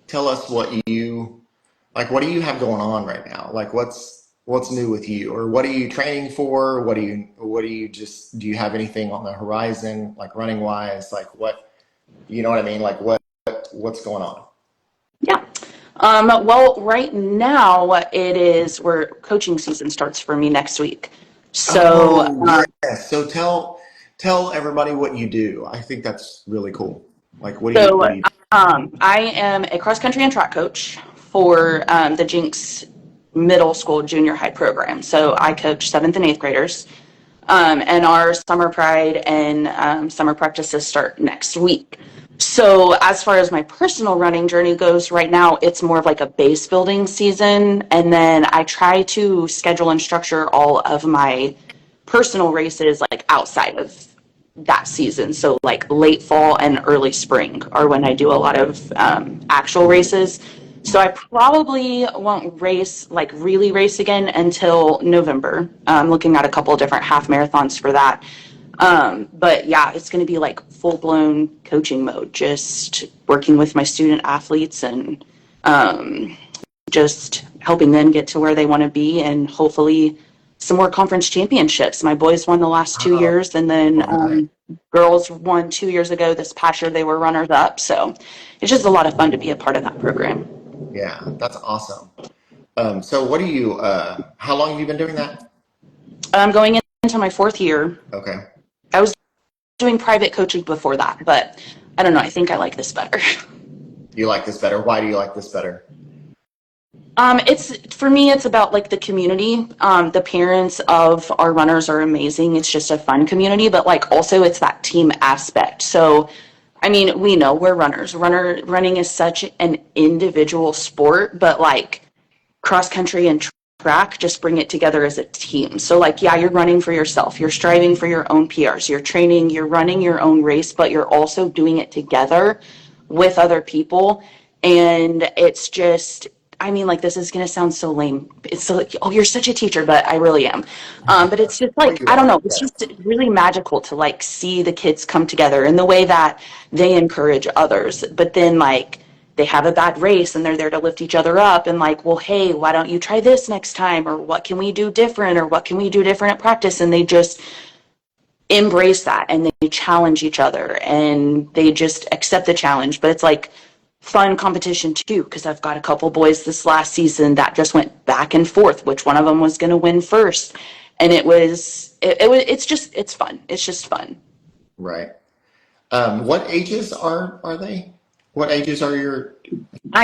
tell us what do you have going on right now? Like what's new with you, or what are you training for? What do you just do you have anything on the horizon, like running wise? Like what, you know what I mean? Like what's going on? Yeah. Well, right now it is where coaching season starts for me next week. So, Oh, yes. So tell everybody what you do. I think that's really cool. Like so what do you do? I am a cross country and track coach for the Jinx middle school junior high program. So I coach seventh and eighth graders. And our summer pride and summer practices start next week. So as far as my personal running journey goes, right now it's more of like a base building season, and then I try to schedule and structure all of my personal races like outside of that season. So like late fall and early spring are when I do a lot of actual races. So I probably won't race, like really race again until November. I'm looking at a couple of different half marathons for that. But yeah, it's going to be like full blown coaching mode, just working with my student athletes and just helping them get to where they want to be, and hopefully some more conference championships. My boys won the last two Oh, years, and then nice. girls won 2 years ago. This past year, they were runners up. So it's just a lot of fun to be a part of that program. Yeah, that's awesome. So how long have you been doing that? I'm going into my fourth year. Okay. I was doing private coaching before that, but I don't know. I think I like this better. You like this better? Why do you like this better? It's for me, it's about like the community. The parents of our runners are amazing. It's just a fun community, but like also it's that team aspect. So, I mean, we know we're runners. Running is such an individual sport, but like cross country and track just bring it together as a team. So like, yeah, you're running for yourself. You're striving for your own PRs. You're training, you're running your own race, but you're also doing it together with other people. And it's just, I mean, like, this is going to sound so lame. It's so like, oh, you're such a teacher, but I really am. But it's just Well, like, you I don't are. know. It's Yes. just really magical to like see the kids come together in the way that they encourage others. But then like, they have a bad race and they're there to lift each other up and like, well, hey, why don't you try this next time? Or what can we do different? Or what can we do different at practice? And they just embrace that and they challenge each other and they just accept the challenge. But it's like fun competition too, because I've got a couple boys this last season that just went back and forth, which one of them was going to win first. And it's fun. It's just fun. Right. What ages are they? What ages are your?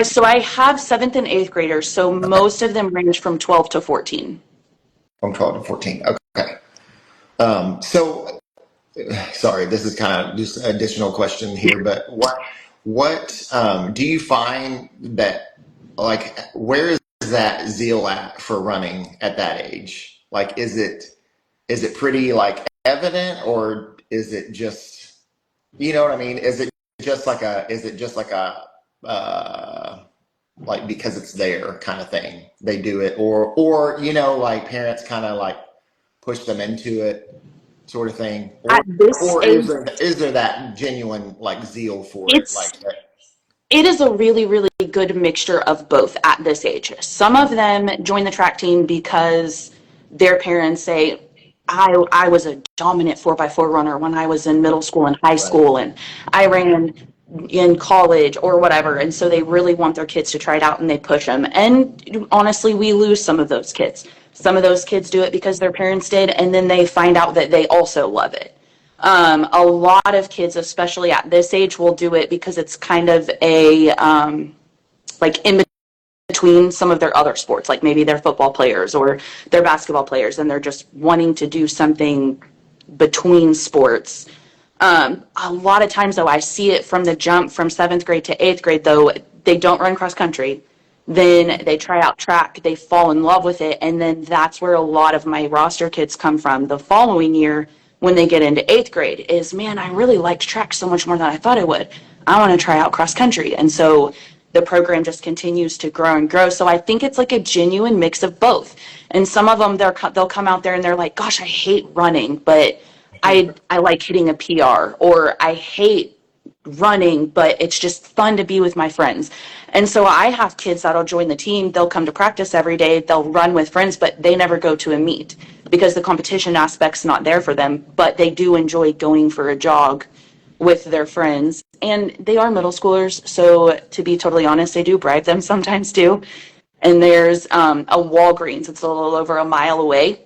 So I have seventh and eighth graders, so Okay, most of them range from 12 to 14. from 12 to 14. Okay. So sorry, this is kind of just an additional question here, but what do you find that, like, where is that zeal at for running at that age? Like, is it pretty like evident, or is it just, you know what I mean? Is it just like a like because it's there kind of thing? They do it, or like parents kind of like push them into it, sort of thing, At this or age, is there that genuine like zeal for it, it's like that? it is a really, really good mixture of both at this age. Some of them join the track team because their parents say, I was a dominant 4x4 runner when I was in middle school and high Right. school, and I ran in college or whatever. And so they really want their kids to try it out and they push them. And honestly, we lose some of those kids. Some of those kids do it because their parents did, and then they find out that they also love it. A lot of kids, especially at this age, will do it because it's kind of a like in between some of their other sports, like maybe they're football players or they're basketball players, and they're just wanting to do something between sports. A lot of times, though, I see it from the jump from seventh grade to eighth grade, though, they don't run cross country. Then they try out track, they fall in love with it, and then that's where a lot of my roster kids come from the following year when they get into eighth grade is, man, I really liked track so much more than I thought I would. I want to try out cross country. And so the program just continues to grow and grow. So I think it's like a genuine mix of both. And some of them, they'll come out there and they're like, gosh, I hate running, but I like hitting a PR, or I hate running, but it's just fun to be with my friends. And so I have kids that'll join the team. They'll come to practice every day. They'll run with friends, but they never go to a meet because the competition aspect's not there for them. But they do enjoy going for a jog with their friends. And they are middle schoolers. So to be totally honest, I do bribe them sometimes too. And there's a Walgreens. It's a little over a mile away.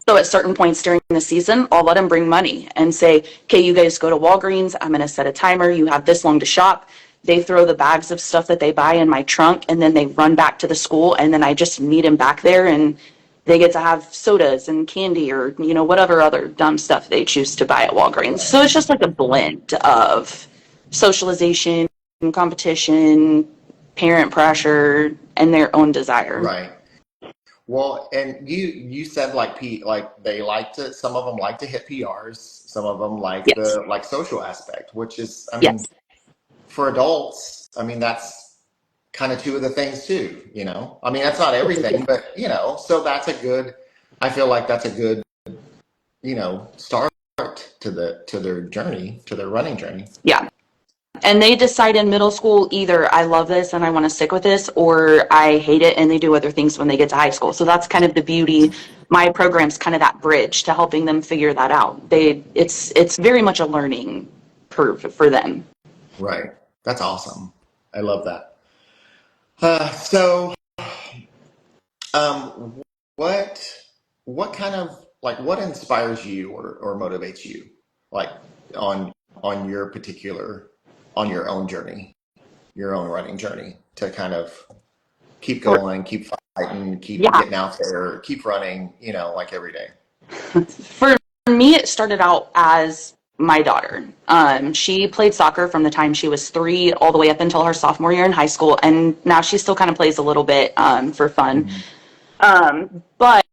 So at certain points during the season, I'll let them bring money and say, okay, you guys go to Walgreens. I'm going to set a timer. You have this long to shop. They throw the bags of stuff that they buy in my trunk, and then they run back to the school, and then I just meet them back there, and they get to have sodas and candy or, you know, whatever other dumb stuff they choose to buy at Walgreens. So it's just like a blend of socialization, competition, parent pressure, and their own desire. Right. Well, and you said like they like to, some of them like to hit PRs, some of them like Yes. the like social aspect, which is, I mean, Yes. for adults, I mean, that's kind of two of the things too, you know. I mean, that's not everything, but you know, so that's a good, I feel like that's a good, you know, start to their journey, to their running journey. Yeah. And they decide in middle school either I love this and I want to stick with this, or I hate it and they do other things when they get to high school. So that's kind of the beauty. My program's kind of that bridge to helping them figure that out. It's very much a learning curve for them. Right. That's awesome. I love that. So, what kind of like what inspires you or motivates you like on your particular on your own journey, your own running journey to kind of keep going, keep fighting, keep Yeah. getting out there, keep running, you know, like every day. For me, it started out as my daughter. She played soccer from the time she was 3 all the way up until her sophomore year in high school, and now she still kind of plays a little bit for fun. But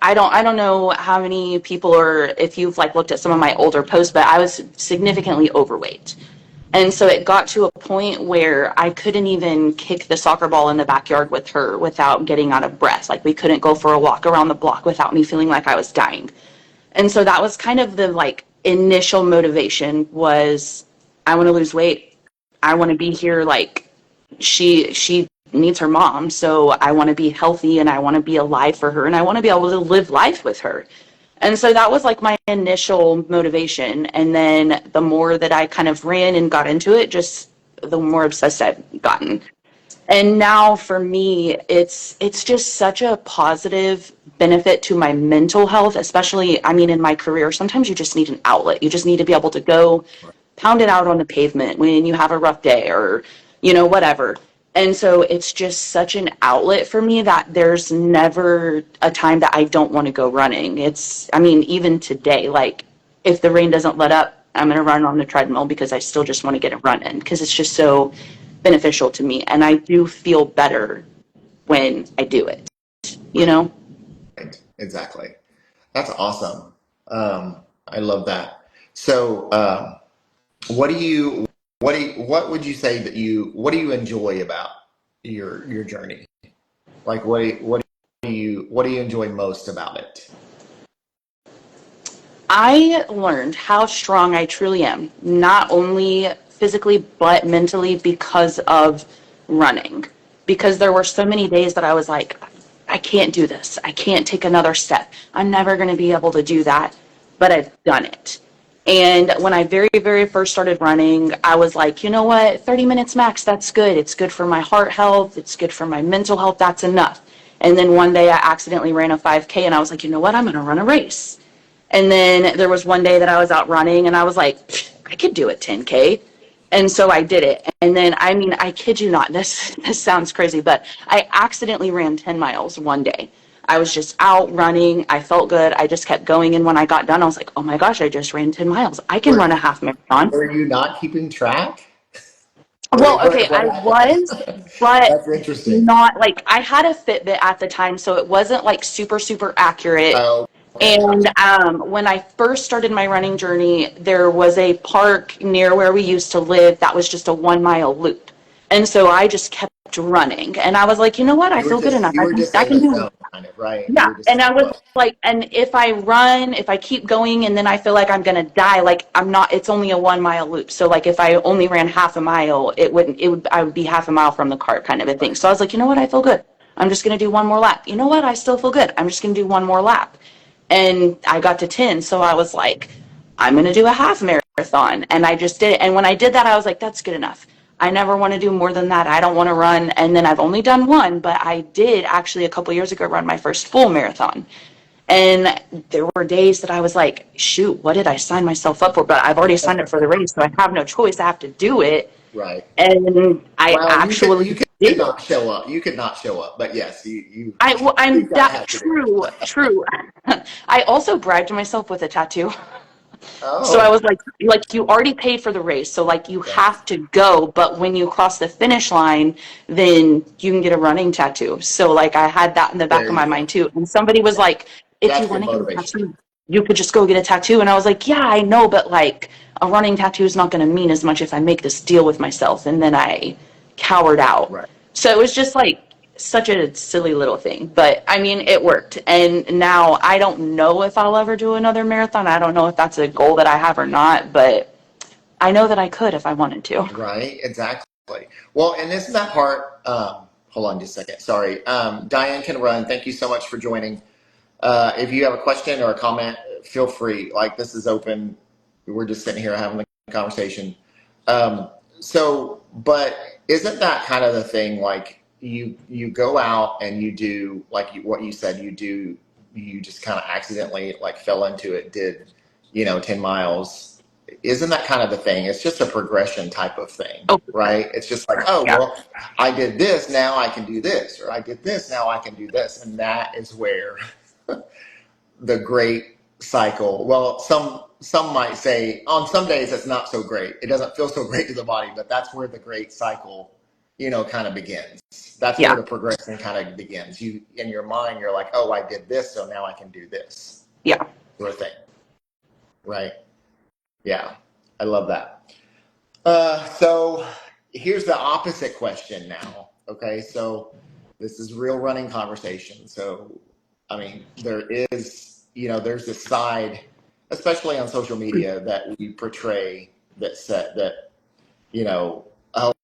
I don't know how many people, or if you've like looked at some of my older posts, but I was significantly overweight. And so it got to a point where I couldn't even kick the soccer ball in the backyard with her without getting out of breath. Like we couldn't go for a walk around the block without me feeling like I was dying. And so that was kind of the like initial motivation was I want to lose weight. I want to be here. Like she needs her mom. So I want to be healthy and I want to be alive for her and I want to be able to live life with her. And so that was like my initial motivation. And then the more that I kind of ran and got into it, just the more obsessed I've gotten. And now for me, it's just such a positive benefit to my mental health, especially, I mean, in my career, sometimes you just need an outlet. You just need to be able to go pound it out on the pavement when you have a rough day or, you know, whatever. And so it's just such an outlet for me that there's never a time that I don't want to go running. I mean, even today, like if the rain doesn't let up, I'm going to run on the treadmill because I still just want to get it running because it's just so beneficial to me. And I do feel better when I do it, you know? Right. Exactly. That's awesome. I love that. So, what do you what would you say that what do you enjoy about your journey? Like do you enjoy most about it? I learned how strong I truly am, not only physically, but mentally because of running. Because there were so many days that I was like, I can't do this. I can't take another step. I'm never going to be able to do that. But I've done it. And when I very, very first started running, I was like, you know what? 30 minutes max, that's good. It's good for my heart health. It's good for my mental health. That's enough. And then one day I accidentally ran a 5K and I was like, you know what? I'm going to run a race. And then there was one day that I was out running and I was like, I could do it 10K. And so I did it. And then, I mean, I kid you not, this sounds crazy, but I accidentally ran 10 miles one day. I was just out running. I felt good. I just kept going. And when I got done, I was like, oh my gosh, I just ran 10 miles. I can run a half marathon. Were you not keeping track? Well, okay, I was, but That's interesting. not like I had a Fitbit at the time, so it wasn't like super, super accurate. Oh, And when I first started my running journey, there was a park near where we used to live that was just a 1 mile loop. And so I just kept stopped running. And I was like, you know what? I feel good enough. You were just I in can the do it. zone, kind of, right? You Yeah. were just And in I the was flow. like, and if I run, if I keep going and then I feel like I'm going to die, like I'm not, it's only a 1 mile loop. So like if I only ran half a mile, I would be half a mile from the cart kind of a thing. Right. So I was like, you know what? I feel good. I'm just going to do one more lap. You know what? I still feel good. I'm just going to do one more lap. And I got to 10. So I was like, I'm going to do a half marathon. And I just did it. And when I did that, I was like, that's good enough. I never want to do more than that. I don't want to run. And then I've only done one, but I did actually a couple years ago run my first full marathon. And there were days that I was like, shoot, what did I sign myself up for? But I've already signed up for the race, so I have no choice. I have to do it. Right. And I Well, actually you could did it. not show up. You could not show up. But yes, I'm you gotta that have to do it. true. I also bragged myself with a tattoo. So I Oh, was like you already paid for the race, so like you yes. have to go, but when you cross the finish line, then you can get a running tattoo. So like I had that in the back There of my you go. mind too. And somebody was like, if you That's want good to get a motivation. tattoo, you could just go get a tattoo. And I was like, yeah, I know, but like a running tattoo is not going to mean as much if I make this deal with myself. And then I cowered out. Right. So it was just like such a silly little thing, but I mean, it worked. And now I don't know if I'll ever do another marathon. I don't know if that's a goal that I have or not, but I know that I could if I wanted to. Right. Exactly. Well, and isn't that part? Hold on just a second. Sorry. Diane can run. Thank you so much for joining. If you have a question or a comment, feel free. Like this is open. We're just sitting here having a conversation. But isn't that kind of the thing? Like you go out and you do like what you said you do. You just kind of accidentally like fell into it. Did 10 miles? Isn't that kind of the thing? It's just a progression type of thing, Oh, right? It's just like, oh yeah. well, I did this, now I can do this, or I did this, now I can do this, and that is where the great cycle. Well, some might say on some days it's not so great. It doesn't feel so great to the body, but that's where the great cycle, kind of begins. That's where Yeah. the progression kind of begins. You in your mind, you're like, oh, I did this, so now I can do this Yeah. sort of thing, right? Yeah, I love that. So here's the opposite question now. Okay, so this is real running conversation. So, I mean, there's this side, especially on social media, that we portray that set that,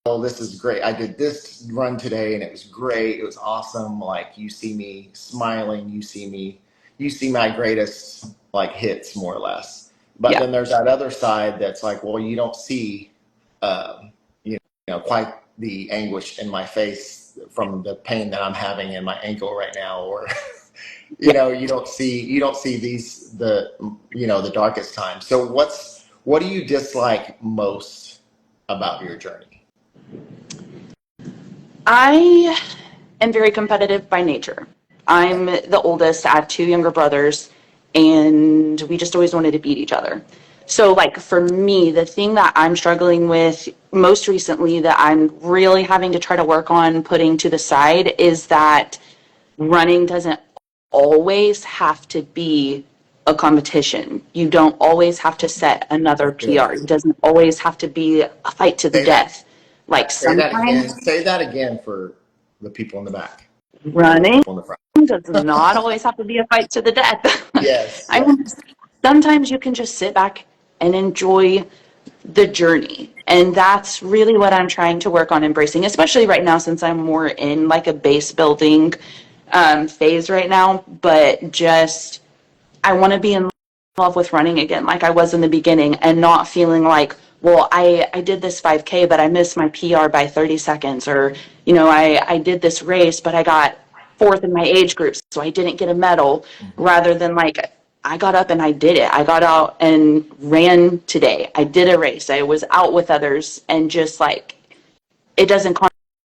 oh, this is great. I did this run today and it was great. It was awesome. Like you see me smiling, you see my greatest like hits more or less. But Yeah. then there's that other side that's like, well, you don't see, um, quite the anguish in my face from the pain that I'm having in my ankle right now, or Yeah. you don't see the darkest times. So what do you dislike most about your journey? I am very competitive by nature. Okay. I'm the oldest. I have two younger brothers, and we just always wanted to beat each other. So, like, for me, the thing that I'm struggling with most recently that I'm really having to try to work on putting to the side is that running doesn't always have to be a competition. You don't always have to set another PR. Good. It doesn't always have to be a fight to the Say that. death. Like Say that again. sometimes Say that again for the people in the back or the running people in the front. does not always have to be a fight to the death. Yes. I Yes. mean, sometimes you can just sit back and enjoy the journey. And that's really what I'm trying to work on embracing, especially right now since I'm more in like a base building phase right now. But just, I want to be in love with running again, like I was in the beginning, and not feeling like, well, I did this 5K, but I missed my PR by 30 seconds. Or, I did this race, but I got fourth in my age group, so I didn't get a medal. Rather than like, I got up and I did it. I got out and ran today. I did a race. I was out with others, and just like, it doesn't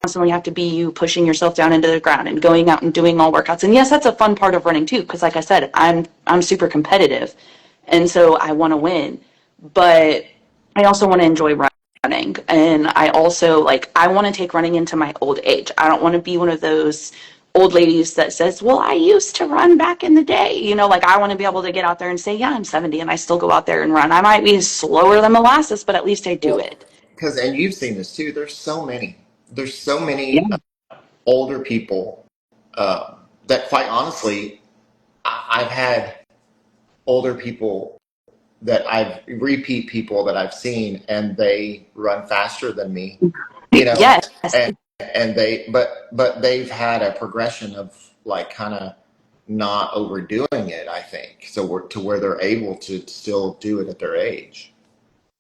constantly have to be you pushing yourself down into the ground and going out and doing all workouts. And yes, that's a fun part of running too, because like I said, I'm super competitive, and so I want to win. But I also want to enjoy running, and I also like I want to take running into my old age. I don't want to be one of those old ladies that says, well, I used to run back in the day. Like I want to be able to get out there and say, yeah, I'm 70 and I still go out there and run. I might be slower than molasses, but at least I do Well, it. and you've seen this too. There's so many. There's so Yeah. many older people that, quite honestly, I've had older people that I've repeat people that I've seen, and they run faster than me, you know, Yes, and but they've had a progression of like kind of not overdoing it, I think, so to where they're able to still do it at their age.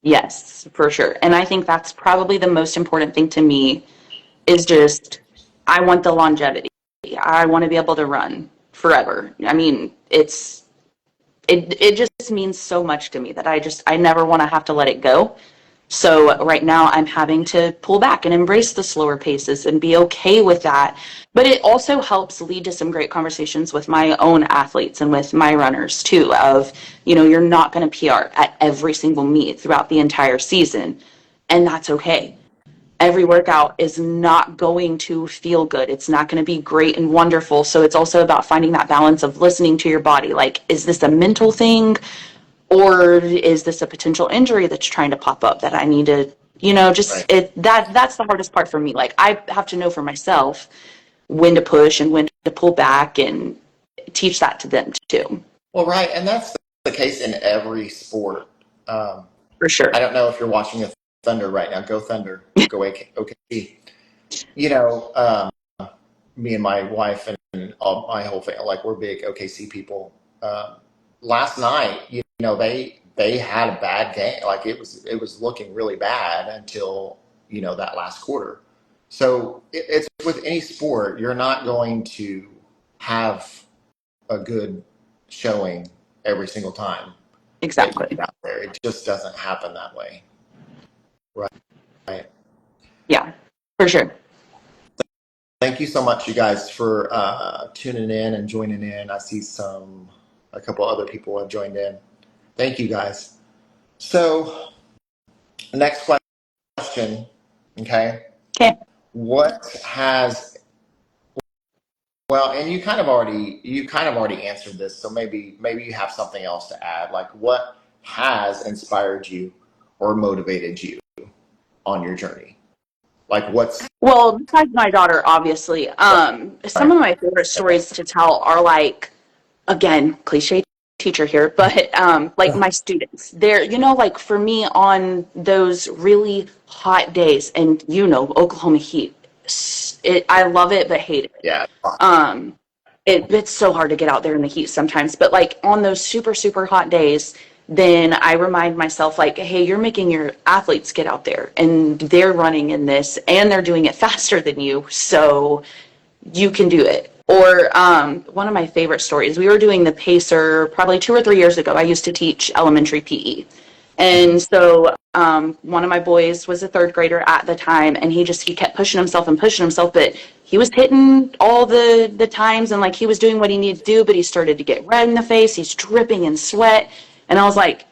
yes, for sure. And I think that's probably the most important thing to me is just I want the longevity. I want to be able to run forever. I mean, it just means so much to me that I never want to have to let it go. So right now I'm having to pull back and embrace the slower paces and be okay with that. But it also helps lead to some great conversations with my own athletes and with my runners too of, you're not going to PR at every single meet throughout the entire season. And that's okay. Every workout is not going to feel good. It's not going to be great and wonderful. So it's also about finding that balance of listening to your body. Like, is this a mental thing? Or is this a potential injury that's trying to pop up that I need to, just Right. that's the hardest part for me. Like I have to know for myself when to push and when to pull back and teach that to them too. Well, right, and that's the case in every sport. Um, For I sure. don't know if you're watching the Thunder right now. Go Thunder. Go OKC. You know, me and my wife and all, my whole family, like we're big OKC people. Last night, they had a bad game. Like it was looking really bad until that last quarter. So it's with any sport, you're not going to have a good showing every single time that you Exactly. get out there. It just doesn't happen that way. Right. Yeah, for sure. Thank you so much, you guys, for tuning in and joining in. I see a couple other people have joined in. Thank you, guys. So, the next question, okay? Okay. What has well, and you kind of already answered this, so maybe you have something else to add. Like, what has inspired you or motivated you on your journey? Like, what's Well, besides my daughter, obviously, some right? of my favorite stories to tell are like, again, cliche teacher here, but like my students, they're, like for me on those really hot days, and Oklahoma heat, I love it but hate it. Yeah, Um, it's so hard to get out there in the heat sometimes, but like on those super, super hot days, then I remind myself, like, hey, you're making your athletes get out there and they're running in this and they're doing it faster than you. So you can do it. Or one of my favorite stories, we were doing the Pacer probably 2 or 3 years ago. I used to teach elementary PE. And so one of my boys was a third grader at the time, and he kept pushing himself, but he was hitting all the times, and like he was doing what he needed to do, but he started to get red in the face. He's dripping in sweat. And I was like,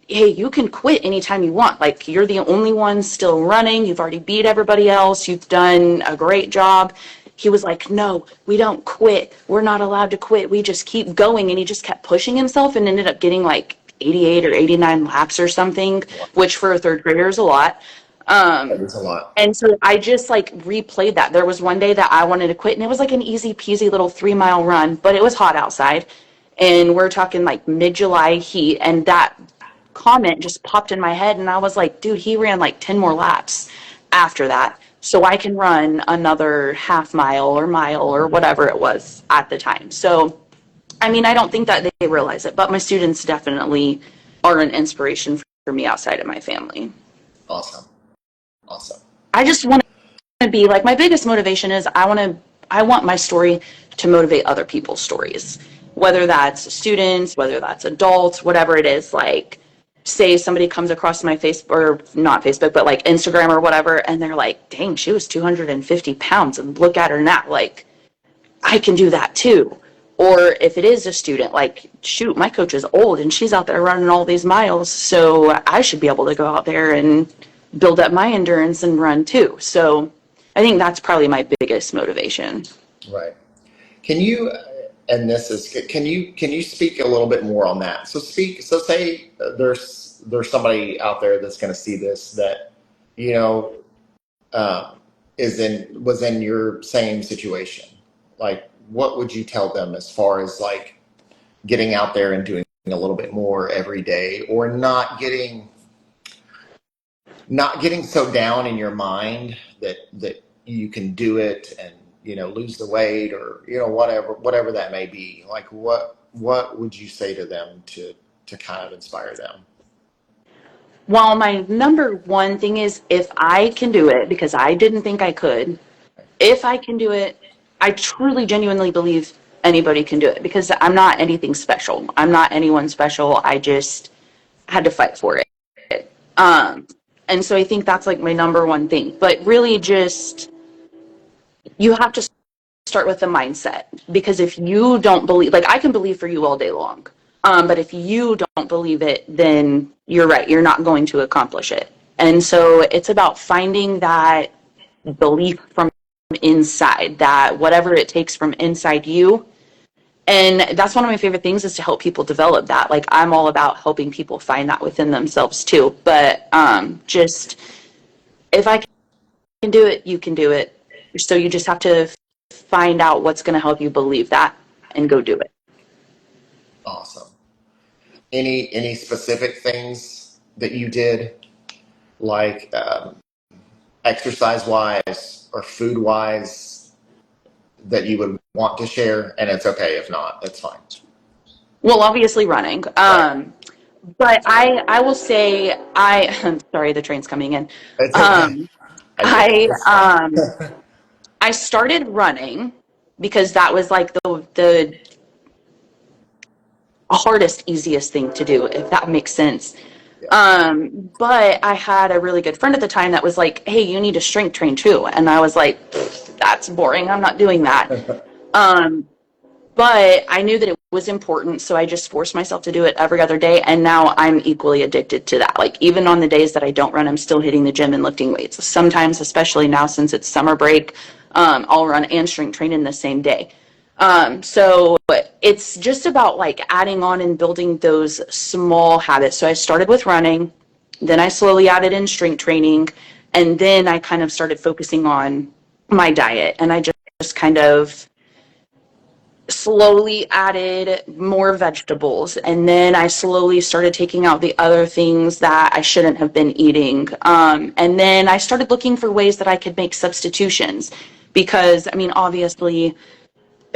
hey, you can quit anytime you want. Like, you're the only one still running. You've already beat everybody else. You've done a great job. He was like, no, we don't quit. We're not allowed to quit. We just keep going. And he just kept pushing himself and ended up getting like 88 or 89 laps or something, which for a third grader is a lot. that is a lot. And so I just like replayed that. There was one day that I wanted to quit, and it was like an easy peasy little 3 mile run, but it was hot outside. And we're talking like mid July heat. And that comment just popped in my head. And I was like, dude, he ran like 10 more laps after that. So I can run another half mile or whatever it was at the time. So, I mean, I don't think that they realize it, but my students definitely are an inspiration for me outside of my family. Awesome. Awesome. I just want to be like, my biggest motivation is I want my story to motivate other people's stories, whether that's students, whether that's adults, whatever it is. Like, say somebody comes across my Facebook, or not Facebook, but like Instagram or whatever, and they're like, dang, she was 250 pounds and look at her now. Like, I can do that too. Or if it is a student, like, shoot, my coach is old and she's out there running all these miles, so I should be able to go out there and build up my endurance and run too. So I think that's probably my biggest motivation. Right. Can you, and this is, can you speak a little bit more on that? So say there's somebody out there that's going to see this that, you know, um, was in your same situation, like what would you tell them as far as like getting out there and doing a little bit more every day, or not getting so down in your mind that you can do it and lose the weight, or whatever that may be. Like what would you say to them to kind of inspire them? Well, my number one thing is if I can do it, because I didn't think I could, if I can do it, I truly, genuinely believe anybody can do it because I'm not anything special. I'm not anyone special. I just had to fight for it. Um, and so I think that's like my number one thing. But really, just you have to start with the mindset, because if you don't believe, like I can believe for you all day long, but if you don't believe it, then you're right, you're not going to accomplish it. And so it's about finding that belief from inside, that whatever it takes from inside you. And that's one of my favorite things, is to help people develop that. Like I'm all about helping people find that within themselves too. But just if I can do it, you can do it. So you just have to find out what's going to help you believe that and go do it. Awesome. Any specific things that you did, like exercise wise or food wise, that you would want to share? And it's okay if not, that's fine. Well, obviously running. Right. But I will say I'm sorry, the train's coming in. It's okay. Um, I get it. I It's fine. I started running because that was like the hardest, easiest thing to do, if that makes sense. Yeah. But I had a really good friend at the time that was like, "Hey, you need to strength train too," and I was like, "That's boring. I'm not doing that." Um, but I knew that it was important, so I just forced myself to do it every other day, and now I'm equally addicted to that. Like even on the days that I don't run, I'm still hitting the gym and lifting weights. Sometimes, especially now since it's summer break, I'll run and strength train in the same day. So it's just about like adding on and building those small habits. So I started with running, then I slowly added in strength training, and then I kind of started focusing on my diet, and I just kind of slowly added more vegetables, and then I slowly started taking out the other things that I shouldn't have been eating, and then I started looking for ways that I could make substitutions, because I mean obviously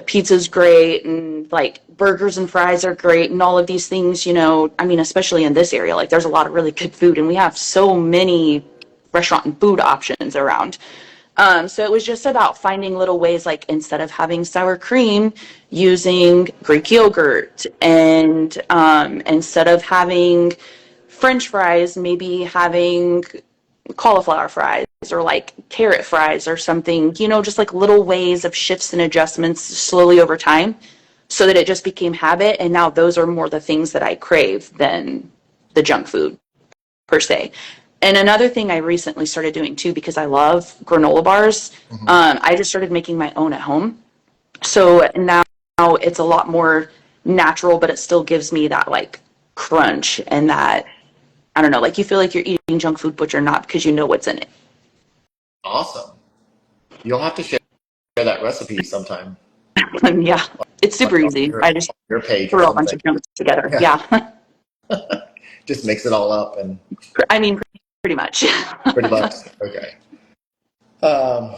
pizza's great and like burgers and fries are great and all of these things, I mean especially in this area, like there's a lot of really good food and we have so many restaurant and food options around. So it was just about finding little ways, like instead of having sour cream, using Greek yogurt, and instead of having French fries, maybe having cauliflower fries or like carrot fries or something, just like little ways of shifts and adjustments slowly over time, so that it just became habit. And now those are more the things that I crave than the junk food per se. And another thing I recently started doing too, because I love granola bars, Mhm. I just started making my own at home. So now it's a lot more natural, but it still gives me that like crunch and that, I don't know, like you feel like you're eating junk food, but you're not, because you know what's in it. Awesome. You'll have to share that recipe sometime, And yeah, it's super like on easy. your I just your page or throw a bunch something. of junk together. Yeah. Yeah. Just mix it all up and I mean, pretty much. pretty much. Okay. Um,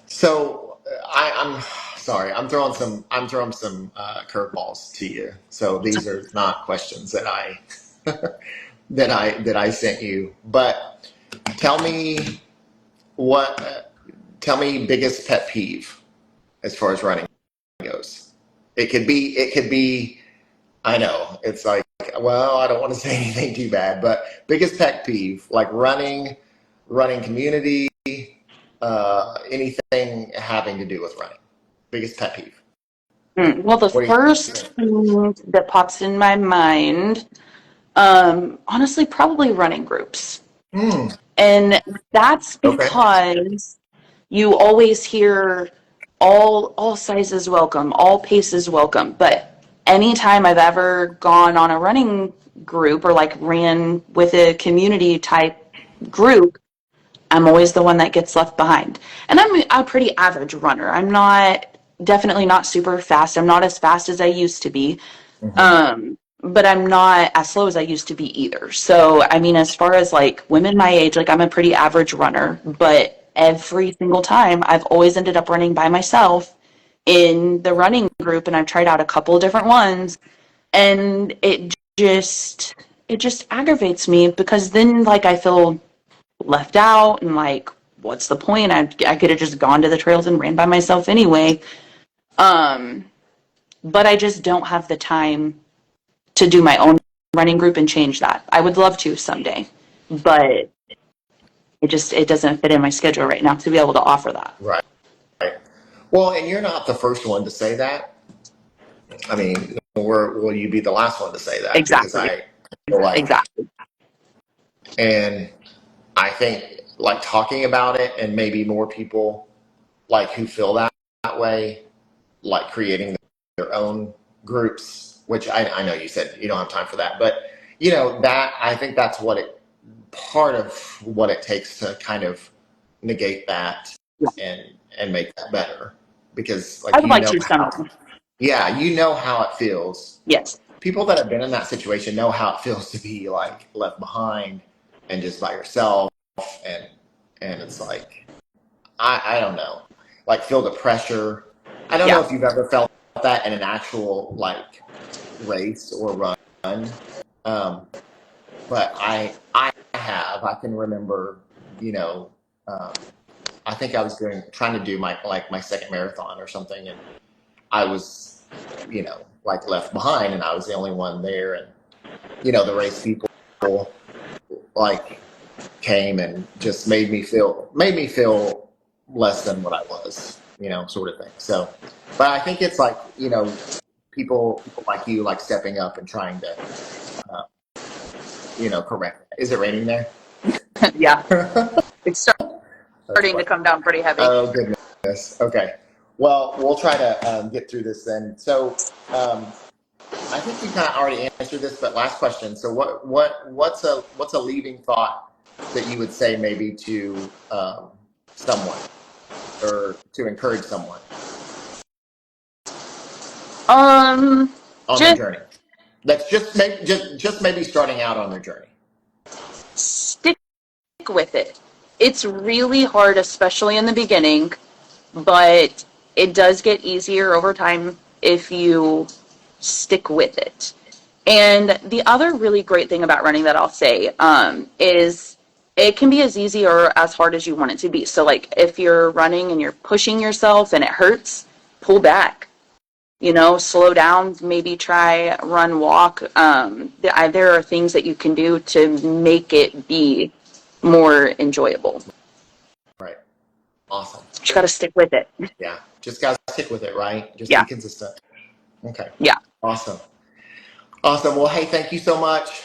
so I'm sorry. I'm throwing some curveballs to you. So these are not questions that I sent you. But tell me what. Tell me biggest pet peeve as far as running goes. It could be. It could be. I know it's like. Well, I don't want to say anything too bad, but biggest pet peeve, like running community, anything having to do with running. Biggest pet peeve. Well, the What do you first think? thing that pops in my mind, honestly, probably running groups. Hmm. And that's Okay. because you always hear all sizes welcome, all paces welcome. But anytime I've ever gone on a running group or like ran with a community type group, I'm always the one that gets left behind. And I'm a pretty average runner. I'm not, definitely not super fast. I'm not as fast as I used to be. Hmm. But I'm not as slow as I used to be either. So, I mean, as far as like women my age, like I'm a pretty average runner, but every single time I've always ended up running by myself in the running group, and I've tried out a couple of different ones, and it just aggravates me because then like I feel left out and like what's the point? I could have just gone to the trails and ran by myself anyway. Um, but I just don't have the time to do my own running group and change that. I would love to someday, but it doesn't fit in my schedule right now to be able to offer that. Right. Well, and you're not the first one to say that. I mean, will you be the last one to say that? Because Exactly. I feel like, Exactly. and I think like talking about it and maybe more people like who feel that way, like creating their own groups, which I know you said you don't have time for that, but you know, that I think that's part of what it takes to kind of negate that Yeah. and make that better. Because I like, would like to someday. yeah, you know how it feels. Yes. People that have been in that situation know how it feels to be like left behind and just by yourself, and it's like I don't know, like feel the pressure. I don't know Yeah. if you've ever felt that in an actual like race or run, um, but I have. I can remember, you know, I think I was trying to do my second marathon or something, and I was, you know, like left behind, and I was the only one there, and you know, the race people like came and just made me feel less than what I was, you know, sort of thing. So, but I think it's like, you know, people like you like stepping up and trying to, uh, you know, correct it. Is it raining there? Yeah. It's That's starting to funny. come down pretty heavy. Oh goodness. Okay. Well, we'll try to get through this then. So, I think you kind of already answered this, but last question. So, what's a leading thought that you would say maybe to someone or to encourage someone Um, on their just journey? That's just maybe starting out on their journey. stick with it. It's really hard, especially in the beginning, but it does get easier over time if you stick with it. And the other really great thing about running that I'll say is it can be as easy or as hard as you want it to be. So, like, if you're running and you're pushing yourself and it hurts, pull back. Slow down, maybe try run, walk. There are things that you can do to make it be more enjoyable. Right. Awesome. You got to stick with it. Yeah. Just gotta stick with it, right? Just be Yeah. consistent. Okay. Yeah. Awesome. Awesome. Well, hey, thank you so much,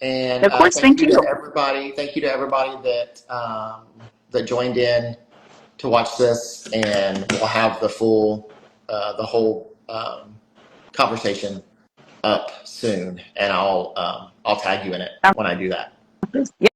and Of course. thank Thank you you. to everybody. Thank you to everybody that joined in to watch this, and we'll have the whole conversation up soon, and I'll tag you in it when I do that. Yeah.